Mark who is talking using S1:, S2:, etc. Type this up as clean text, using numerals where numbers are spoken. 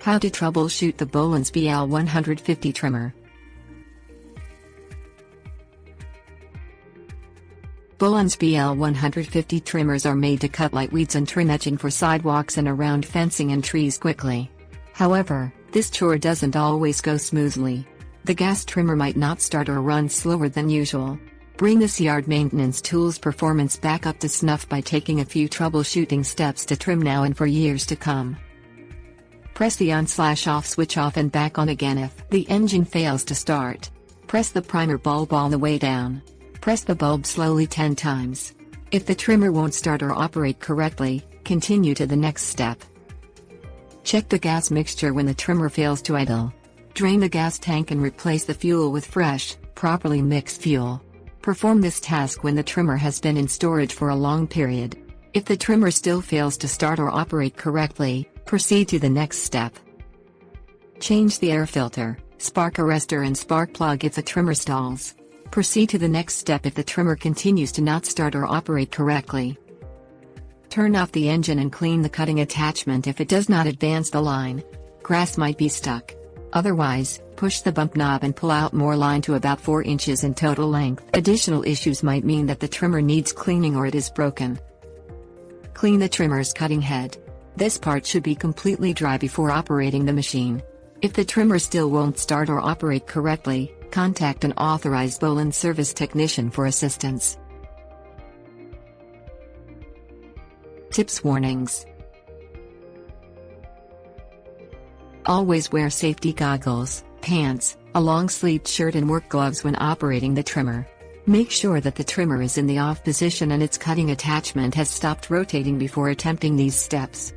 S1: How to troubleshoot the Bolens BL150 trimmer. Bolens BL150 trimmers are made to cut light weeds and trim edging for sidewalks and around fencing and trees quickly. However, this chore doesn't always go smoothly. The gas trimmer might not start or run slower than usual. Bring this yard maintenance tool's performance back up to snuff by taking a few troubleshooting steps to trim now and for years to come. Press the on/off switch off and back on again if the engine fails to start. Press the primer bulb all the way down. Press the bulb slowly 10 times. If the trimmer won't start or operate correctly, continue to the next step. Check the gas mixture when the trimmer fails to idle. Drain the gas tank and replace the fuel with fresh, properly mixed fuel. Perform this task when the trimmer has been in storage for a long period. If the trimmer still fails to start or operate correctly, proceed to the next step. Change the air filter, spark arrestor and spark plug if the trimmer stalls. Proceed to the next step if the trimmer continues to not start or operate correctly. Turn off the engine and clean the cutting attachment if it does not advance the line. Grass might be stuck. Otherwise, push the bump knob and pull out more line to about 4 inches in total length. Additional issues might mean that the trimmer needs cleaning or it is broken. Clean the trimmer's cutting head. This part should be completely dry before operating the machine. If the trimmer still won't start or operate correctly, contact an authorized Bolens service technician for assistance. Tips warnings. Always wear safety goggles, pants, a long-sleeved shirt and work gloves when operating the trimmer. Make sure that the trimmer is in the off position and its cutting attachment has stopped rotating before attempting these steps.